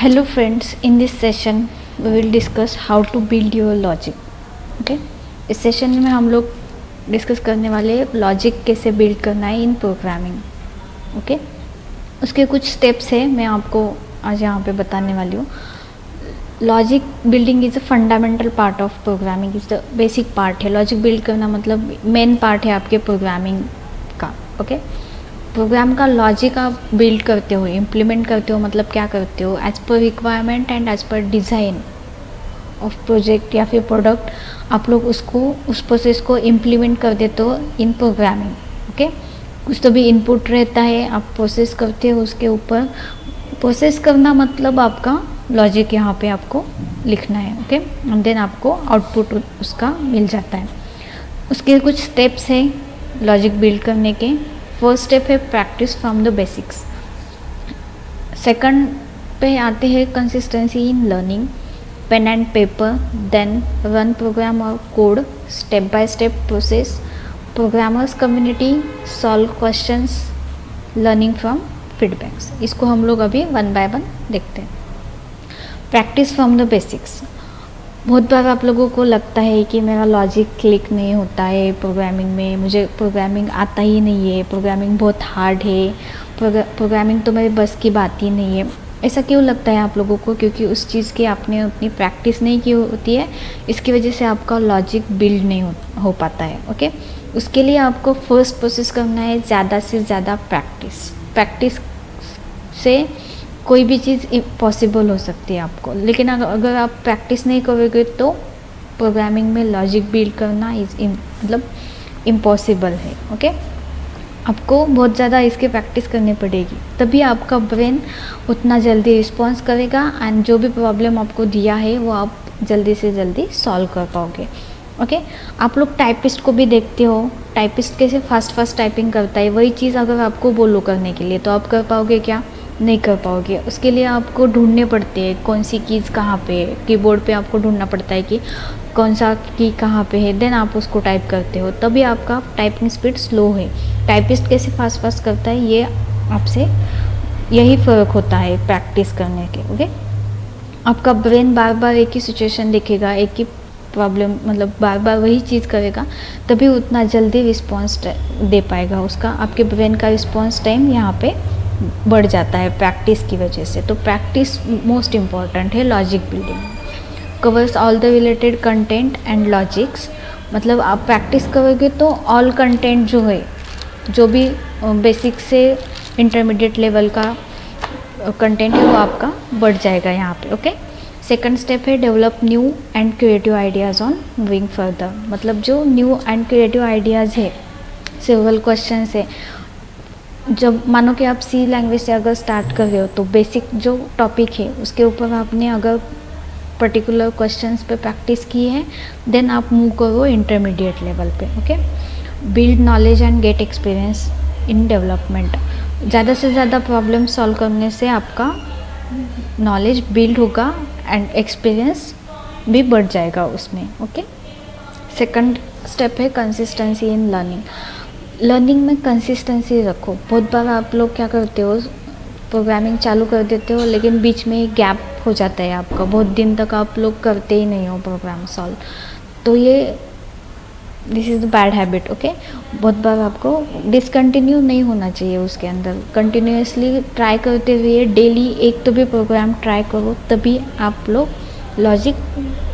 Hello friends, in this session we will discuss how to build your logic. Okay? इस session में हम लोग discuss करने वाले लॉजिक कैसे बिल्ड करना है इन प्रोग्रामिंग. ओके, उसके कुछ स्टेप्स है मैं आपको आज यहाँ पे बताने वाली हूँ. Logic building is a fundamental part of programming, is the basic part है. लॉजिक बिल्ड करना मतलब मेन पार्ट है आपके प्रोग्रामिंग का. ओके, प्रोग्राम का लॉजिक आप बिल्ड करते हो, इम्प्लीमेंट करते हो, मतलब क्या करते हो as per requirement and as per design of project या फिर प्रोडक्ट. आप लोग उसको उस प्रोसेस को इम्प्लीमेंट कर देते हो इन प्रोग्रामिंग. ओके, कुछ तो भी इनपुट रहता है, आप प्रोसेस करते हो उसके ऊपर. प्रोसेस करना मतलब आपका लॉजिक यहाँ पे आपको लिखना है. ओके, एंड देन आपको आउटपुट उसका मिल जाता है. उसके कुछ स्टेप्स है लॉजिक बिल्ड करने के. फर्स्ट स्टेप है practice from the basics. Second पे आते हैं consistency in learning, pen and paper, then run program और code, step by step process, programmers community, solve questions, learning from feedbacks. इसको हम लोग अभी वन बाय वन देखते हैं. Practice from the basics. बहुत बार आप लोगों को लगता है कि मेरा लॉजिक क्लिक नहीं होता है प्रोग्रामिंग में, मुझे प्रोग्रामिंग आता ही नहीं है, प्रोग्रामिंग बहुत हार्ड है, प्रोग्रामिंग तो मेरे बस की बात ही नहीं है. ऐसा क्यों लगता है आप लोगों को? क्योंकि उस चीज़ की आपने उतनी प्रैक्टिस नहीं की होती है. इसकी वजह से आपका लॉजिक बिल्ड नहीं हो पाता है. ओके, उसके लिए आपको फर्स्ट प्रोसेस करना है ज़्यादा से ज़्यादा प्रैक्टिस. प्रैक्टिस से कोई भी चीज़ पॉसिबल हो सकती है आपको, लेकिन अगर आप प्रैक्टिस नहीं करोगे तो प्रोग्रामिंग में लॉजिक बिल्ड करना मतलब इम्पॉसिबल है. ओके, आपको बहुत ज़्यादा इसकी प्रैक्टिस करनी पड़ेगी, तभी आपका ब्रेन उतना जल्दी रिस्पॉन्स करेगा एंड जो भी प्रॉब्लम आपको दिया है वो आप जल्दी से जल्दी सॉल्व कर पाओगे. ओके, आप लोग टाइपिस्ट को भी देखते हो, टाइपिस्ट कैसे फास्ट टाइपिंग करता है. वही चीज़ अगर आपको बोलो करने के लिए तो आप कर पाओगे क्या? नहीं कर पाओगे. उसके लिए आपको ढूंढने पड़ते हैं कौन सी कीज़ कहाँ पे है. कीबोर्ड पे आपको ढूंढना पड़ता है कि कौन सा की कहाँ पे है, देन आप उसको टाइप करते हो, तभी आपका टाइपिंग स्पीड स्लो है. टाइपिस्ट कैसे फास्ट करता है, ये आपसे यही फ़र्क होता है प्रैक्टिस करने के. ओके, आपका ब्रेन बार बार एक ही सिचुएशन देखेगा, एक ही प्रॉब्लम, मतलब बार बार वही चीज़ करेगा, तभी उतना जल्दी रिस्पॉन्स दे पाएगा. उसका आपके ब्रेन का रिस्पॉन्स टाइम यहाँ पे बढ़ जाता है प्रैक्टिस की वजह से. तो प्रैक्टिस मोस्ट इम्पॉर्टेंट है logic building. Covers all the related content and logics, मतलब आप प्रैक्टिस करोगे तो ऑल कंटेंट जो है, जो भी बेसिक से इंटरमीडिएट लेवल का कंटेंट है वो आपका बढ़ जाएगा यहाँ पे. ओके, सेकंड स्टेप है develop new and creative ideas on moving further. मतलब जो न्यू एंड क्रिएटिव आइडियाज़ है, सिंपल क्वेश्चंस है. जब मानो कि आप सी लैंग्वेज से अगर स्टार्ट कर रहे हो तो बेसिक जो टॉपिक है उसके ऊपर आपने अगर पर्टिकुलर क्वेश्चंस पे प्रैक्टिस की है, देन आप मूव करो इंटरमीडिएट लेवल पे. Okay, build knowledge and gate experience in development. ज़्यादा से ज़्यादा प्रॉब्लम सॉल्व करने से आपका नॉलेज बिल्ड होगा एंड एक्सपीरियंस भी बढ़ जाएगा उसमें. ओके, सेकंड स्टेप है कंसिस्टेंसी इन लर्निंग. लर्निंग में कंसिस्टेंसी रखो. बहुत बार आप लोग क्या करते हो, प्रोग्रामिंग चालू कर देते हो लेकिन बीच में गैप हो जाता है आपका, बहुत दिन तक आप लोग करते ही नहीं हो प्रोग्राम सॉल्व. तो ये this is the bad habit. Okay, बहुत बार आपको डिसकंटिन्यू नहीं होना चाहिए उसके अंदर. कंटिन्यूसली ट्राई करते हुए डेली एक तो भी प्रोग्राम ट्राई करो, तभी आप लोग लॉजिक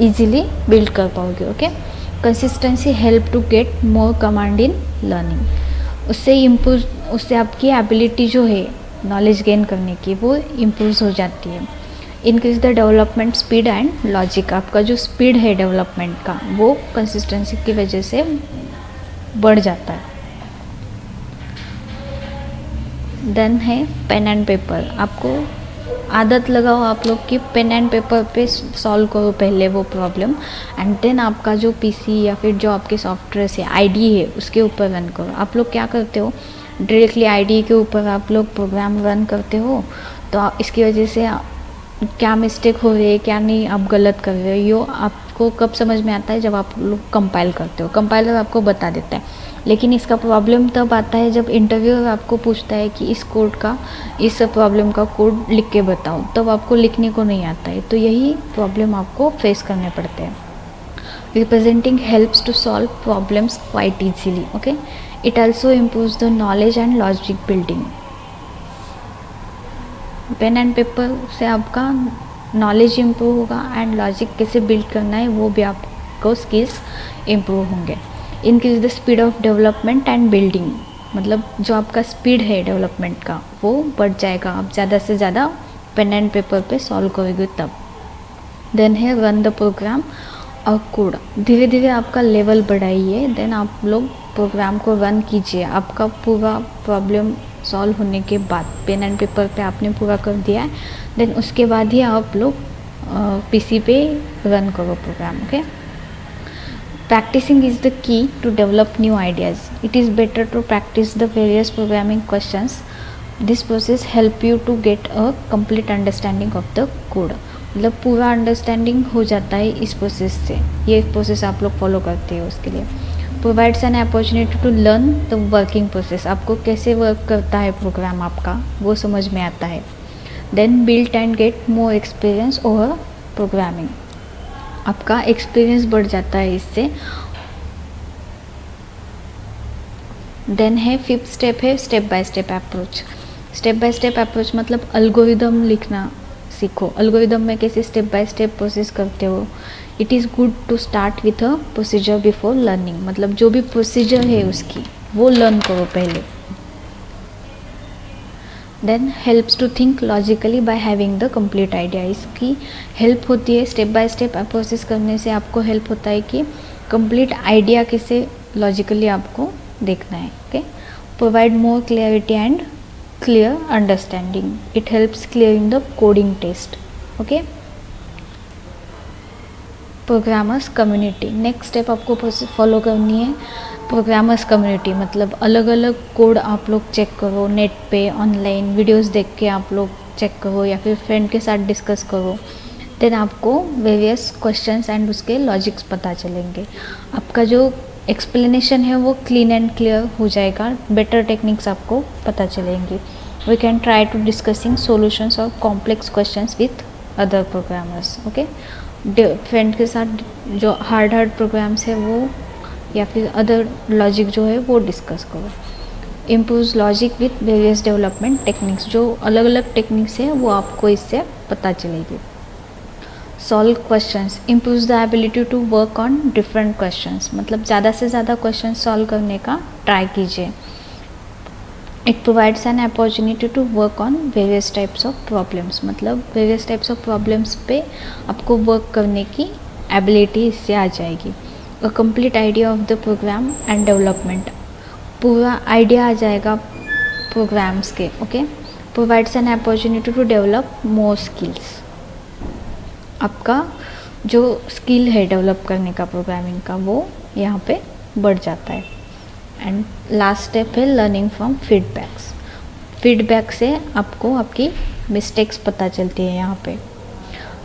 ईजिली बिल्ड कर पाओगे. Okay, consistency help to get more command in learning. उससे आपकी एबिलिटी जो है नॉलेज गेन करने की वो इम्प्रूव हो जाती है. Increase the development speed and logic. आपका जो स्पीड है डेवलपमेंट का वो कंसिस्टेंसी की वजह से बढ़ जाता है. देन है पेन एंड पेपर. आपको आदत लगाओ आप लोग की पेन एंड पेपर पे सॉल्व करो पहले वो प्रॉब्लम, एंड देन आपका जो पीसी या फिर जो आपके सॉफ्टवेयर से आईडी है उसके ऊपर रन करो. आप लोग क्या करते हो, डायरेक्टली आईडी के ऊपर आप लोग प्रोग्राम रन करते हो, तो इसकी वजह से क्या मिस्टेक हो रही है क्या नहीं आप गलत कर रहे हो, यो आपको कब समझ में आता है, जब आप लोग कंपाइल करते हो, कंपाइलर आपको बता देता है। लेकिन इसका प्रॉब्लम तब आता है जब इंटरव्यूअर आपको पूछता है कि इस कोड का, इस प्रॉब्लम का कोड लिख के बताओ, तब आपको लिखने को नहीं आता है। तो यही प्रॉब्लम आपको फेस करने पड़ते हैं। Representing helps to solve problems quite easily. Okay, it also improves the knowledge and logic building. Pen and paper से आपका नॉलेज इम्प्रूव होगा एंड लॉजिक कैसे बिल्ड करना है वो भी आपको स्किल्स इम्प्रूव होंगे। Increase the speed of development and building, मतलब जो आपका स्पीड है डेवलपमेंट का वो बढ़ जाएगा, आप ज़्यादा से ज़्यादा पेन एंड पेपर पे सॉल्व करोगे तब। देन है रन द प्रोग्राम और कोड, धीरे धीरे आपका लेवल बढ़ाइए, देन आप लोग प्रोग्राम को रन कीजिए। आपका पूरा प्रॉब्लम सॉल्व होने के बाद पेन एंड पेपर पे आपने पूरा कर दिया है, देन उसके बाद ही आप लोग पीसी पे रन करो program. Okay, practicing is the key to develop new ideas. It is better to practice the various programming questions. This process help you to get a complete understanding of the code, मतलब पूरा understanding हो जाता है इस process से। ये process आप लोग फॉलो करते हो उसके लिए। Provides an opportunity to learn the working process, आपको कैसे वर्क करता है प्रोग्राम आपका वो समझ में आता है। Then build and get more experience over programming, आपका एक्सपीरियंस बढ़ जाता है इससे। देन है फिफ्थ स्टेप है step by step approach. Step by step approach मतलब अल्गोरिदम लिखना सीखो। अल्गोरिदम में कैसे स्टेप बाय स्टेप प्रोसेस करते हो। It is good to start with a procedure before learning, मतलब जो भी प्रोसीजर है उसकी वो लर्न करो पहले। Then helps to think logically by having the complete idea, इसकी हेल्प होती है स्टेप बाय स्टेप प्रोसेस करने से। आपको हेल्प होता है कि कंप्लीट आइडिया कैसे लॉजिकली आपको देखना है। Okay, provide more clarity and clear understanding, it helps clearing the coding test. Okay, programmers community, next step आपको फॉलो करनी है। प्रोग्रामर्स कम्युनिटी मतलब अलग अलग कोड आप लोग चेक करो, नेट पे ऑनलाइन वीडियोस देख के आप लोग चेक करो या फिर फ्रेंड के साथ डिस्कस करो। देन आपको वेरियस क्वेश्चंस एंड उसके लॉजिक्स पता चलेंगे। आपका जो एक्सप्लेनेशन है वो क्लीन एंड क्लियर हो जाएगा, बेटर टेक्निक्स आपको पता चलेंगी। We can try to discussing solutions और complex questions with other programmers. Okay, friend के साथ जो हार्ड प्रोग्राम्स है वो या फिर अदर लॉजिक जो है वो डिस्कस करो। Improves logic with various development techniques, जो अलग अलग टेक्निक्स है वो आपको इससे पता चलेगी। Solve questions, improves the ability to work on different questions, मतलब ज़्यादा से ज़्यादा क्वेश्चन सॉल्व करने का ट्राई कीजिए। It provides an opportunity to work on various types of problems, मतलब वेरियस टाइप्स ऑफ प्रॉब्लम्स पे आपको वर्क करने की एबिलिटी इससे आ जाएगी। A complete idea of the program and development, पूरा आइडिया आ जाएगा प्रोग्राम्स के। Okay, provides an opportunity to develop more skills, आपका जो स्किल है डेवलप करने का प्रोग्रामिंग का वो यहाँ पे बढ़ जाता है। एंड लास्ट स्टेप है लर्निंग फ्रॉम फीडबैक्स। फीडबैक से आपको आपकी मिस्टेक्स पता चलती है। यहाँ पे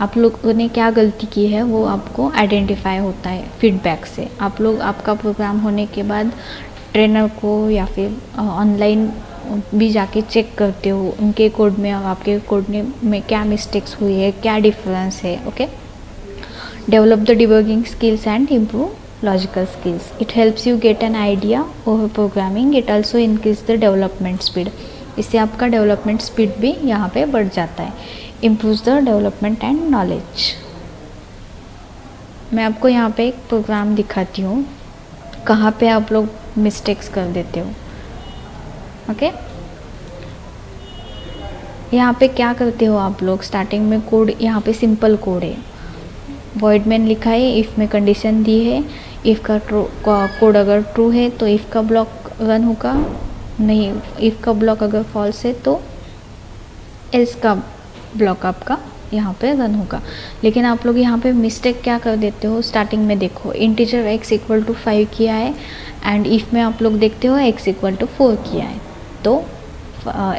आप लोगों ने क्या गलती की है वो आपको आइडेंटिफाई होता है फीडबैक से। आप लोग आपका प्रोग्राम होने के बाद ट्रेनर को या फिर ऑनलाइन भी जाके चेक करते हो उनके कोड में और आपके कोड में क्या मिस्टेक्स हुई है, क्या डिफरेंस है। Okay, develop the debugging skills and improve logical skills. It helps you get an idea over programming. It also increase the development speed, इससे आपका डेवलपमेंट स्पीड भी यहाँ पे बढ़ जाता है। Improves the development and knowledge. मैं आपको यहाँ पे एक प्रोग्राम दिखाती हूँ कहाँ पे आप लोग मिस्टेक्स कर देते हो। ओके, यहाँ पे क्या करते हो आप लोग, स्टार्टिंग में कोड यहाँ पे सिंपल कोड है, वॉइड मेन लिखा है, इफ़ में कंडीशन दी है, इफ़ का कोड अगर ट्रू है तो इफ़ का ब्लॉक रन होगा, नहीं इफ़ का ब्लॉक अगर फॉल्स है तो एल्स का ब्लॉक आपका यहाँ पे रन होगा। लेकिन आप लोग यहाँ पे मिस्टेक क्या कर देते हो, स्टार्टिंग में देखो इंटीजर x इक्वल टू 5 किया है एंड इफ़ में आप लोग देखते हो x इक्वल टू 4 किया है, तो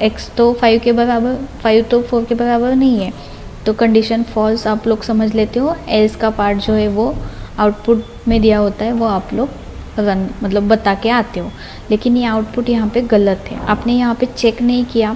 x तो 5 के बराबर, 5 तो 4 के बराबर नहीं है, तो कंडीशन फॉल्स आप लोग समझ लेते हो, एल्स का पार्ट जो है वो आउटपुट में दिया होता है, वो आप लोग रन मतलब बता के आते हो। लेकिन ये आउटपुट यहाँ पे गलत है, आपने यहाँ पे चेक नहीं किया,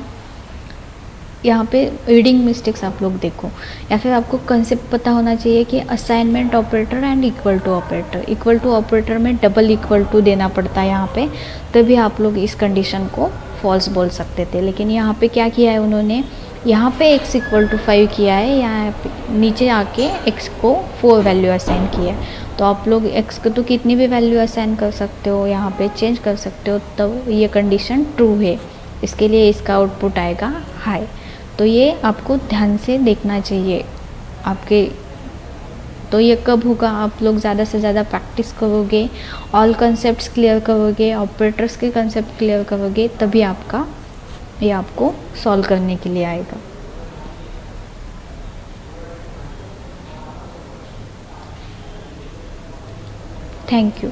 यहाँ पे रीडिंग मिस्टेक्स आप लोग देखो। या फिर आपको कंसेप्ट पता होना चाहिए कि assignment operator and equal to operator, equal to operator में डबल इक्वल टू देना पड़ता है यहाँ पे, तभी आप लोग इस कंडीशन को फॉल्स बोल सकते थे। लेकिन यहाँ पे क्या किया है उन्होंने, यहाँ पे x इक्वल टू 5 किया है, यहाँ पे नीचे आके x को 4 वैल्यू असाइन किया है। तो आप लोग x को तो कितनी भी वैल्यू असाइन कर सकते हो, यहाँ पे चेंज कर सकते हो, तब ये कंडीशन ट्रू है, इसके लिए इसका आउटपुट आएगा हाई। तो ये आपको ध्यान से देखना चाहिए आपके। तो ये कब होगा, आप लोग ज़्यादा से ज़्यादा प्रैक्टिस करोगे, ऑल कंसेप्ट्स क्लियर करोगे, ऑपरेटर्स के कंसेप्ट क्लियर करोगे, तभी आपका ये आपको सॉल्व करने के लिए आएगा। Thank you.